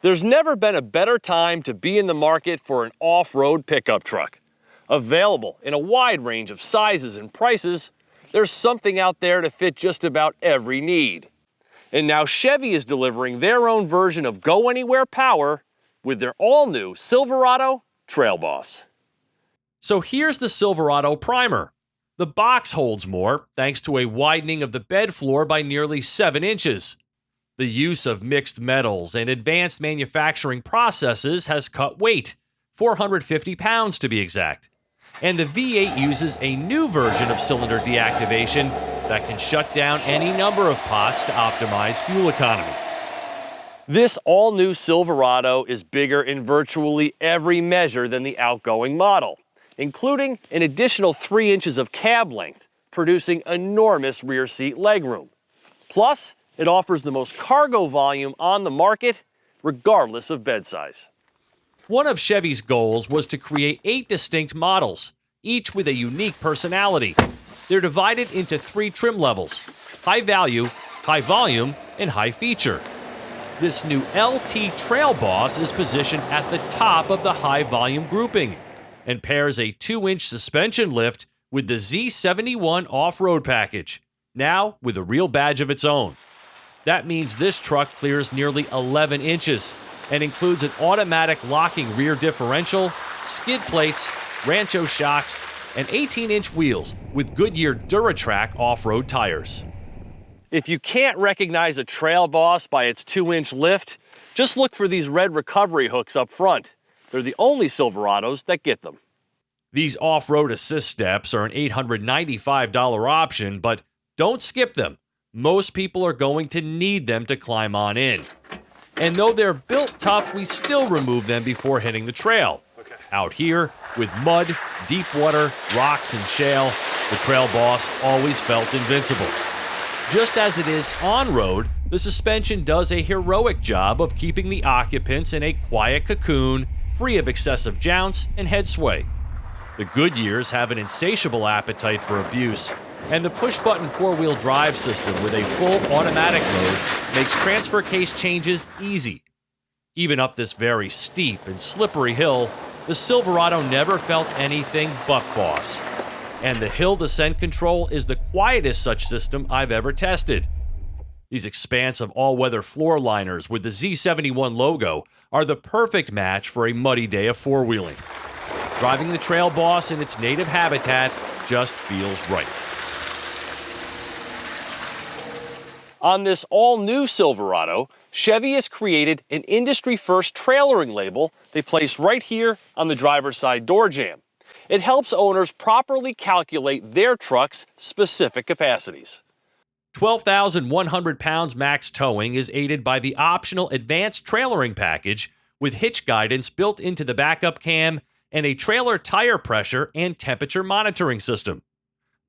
There's never been a better time to be in the market for an off-road pickup truck. Available in a wide range of sizes and prices, there's something out there to fit just about every need. And now Chevy is delivering their own version of go-anywhere power with their all-new Silverado Trail Boss. So here's the Silverado primer. The box holds more thanks to a widening of the bed floor by nearly 7 inches. The use of mixed metals and advanced manufacturing processes has cut weight, 450 pounds to be exact. And the V8 uses a new version of cylinder deactivation that can shut down any number of pots to optimize fuel economy. This all-new Silverado is bigger in virtually every measure than the outgoing model, including an additional 3 inches of cab length, producing enormous rear seat legroom. Plus, it offers the most cargo volume on the market, regardless of bed size. One of Chevy's goals was to create 8 distinct models, each with a unique personality. They're divided into 3 trim levels: high value, high volume, and high feature. This new LT Trail Boss is positioned at the top of the high volume grouping and pairs a 2-inch suspension lift with the Z71 off-road package, now with a real badge of its own. That means this truck clears nearly 11 inches and includes an automatic locking rear differential, skid plates, Rancho shocks, and 18-inch wheels with Goodyear Duratrack off-road tires. If you can't recognize a Trail Boss by its 2-inch lift, just look for these red recovery hooks up front. They're the only Silverados that get them. These off-road assist steps are an $895 option, but don't skip them. Most people are going to need them to climb on in. And though they're built tough, we still remove them before hitting the trail. Out here, with mud, deep water, rocks, and shale, the Trail Boss always felt invincible. Just as it is on-road, the suspension does a heroic job of keeping the occupants in a quiet cocoon, free of excessive jounce and head sway. The Goodyears have an insatiable appetite for abuse, and the push-button 4-wheel drive system with a full automatic mode makes transfer case changes easy. Even up this very steep and slippery hill, the Silverado never felt anything but boss. And the hill descent control is the quietest such system I've ever tested. These expansive all-weather floor liners with the Z71 logo are the perfect match for a muddy day of four-wheeling. Driving the Trail Boss in its native habitat just feels right. On this all-new Silverado, Chevy has created an industry-first trailering label they place right here on the driver's side door jamb. It helps owners properly calculate their truck's specific capacities. 12,100 pounds max towing is aided by the optional advanced trailering package with hitch guidance built into the backup cam and a trailer tire pressure and temperature monitoring system.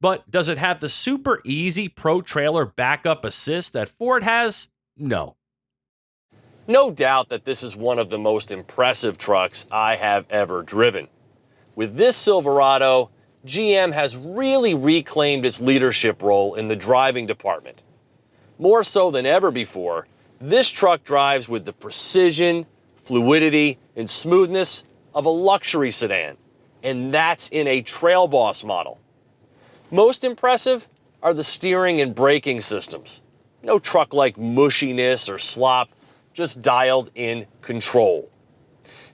But does it have the super easy Pro Trailer backup assist that Ford has? No. No doubt that this is one of the most impressive trucks I have ever driven. With this Silverado, GM has really reclaimed its leadership role in the driving department. More so than ever before, this truck drives with the precision, fluidity, and smoothness of a luxury sedan, and that's in a Trail Boss model. Most impressive are the steering and braking systems. No truck-like mushiness or slop, just dialed-in control.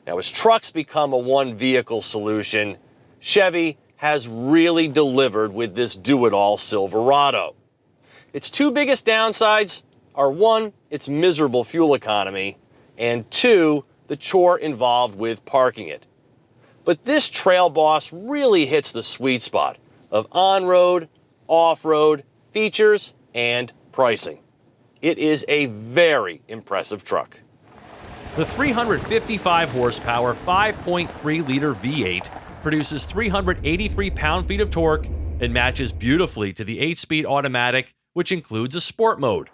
Now, as trucks become a one-vehicle solution, Chevy has really delivered with this do-it-all Silverado. Its two biggest downsides are, one, its miserable fuel economy, and two, the chore involved with parking it. But this Trail Boss really hits the sweet spot of on-road, off-road, features, and pricing. It is a very impressive truck. The 355 horsepower 5.3-liter V8 produces 383 pound-feet of torque and matches beautifully to the 8-speed automatic, which includes a sport mode.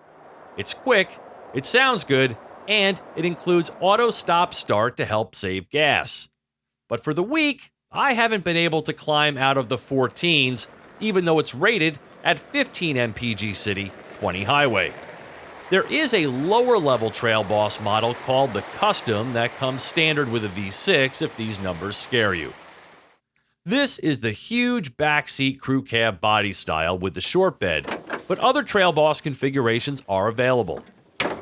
It's quick, it sounds good, and it includes auto stop-start to help save gas. But for the week, I haven't been able to climb out of the 14s, even though it's rated at 15 mpg city, 20 highway. There is a lower-level Trail Boss model called the Custom that comes standard with a V6 if these numbers scare you. This is the huge backseat crew cab body style with the short bed, but other Trail Boss configurations are available.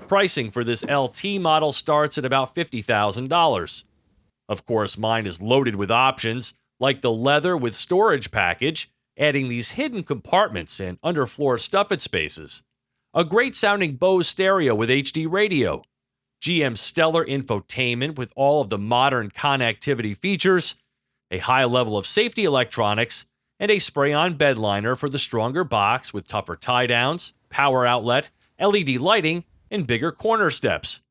Pricing for this LT model starts at about $50,000. Of course, mine is loaded with options, like the leather with storage package, adding these hidden compartments and underfloor stuffage spaces. A great sounding Bose stereo with HD radio, GM's stellar infotainment with all of the modern connectivity features, a high level of safety electronics, and a spray-on bed liner for the stronger box with tougher tie-downs, power outlet, LED lighting, and bigger corner steps.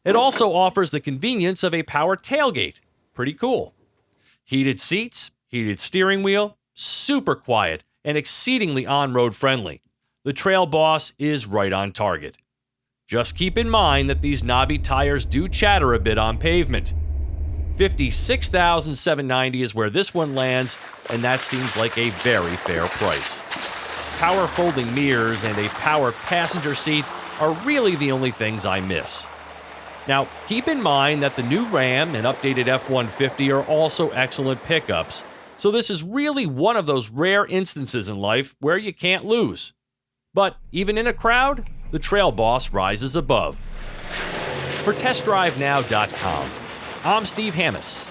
It also offers the convenience of a power tailgate. Pretty cool. Heated seats, heated steering wheel, super quiet, and exceedingly on-road friendly. The Trail Boss is right on target. Just keep in mind that these knobby tires do chatter a bit on pavement. $56,790 is where this one lands, and that seems like a very fair price. Power folding mirrors and a power passenger seat are really the only things I miss. Now, keep in mind that the new Ram and updated F-150 are also excellent pickups, so this is really one of those rare instances in life where you can't lose. But even in a crowd, the Trail Boss rises above. For TestDriveNow.com, I'm Steve Hammis.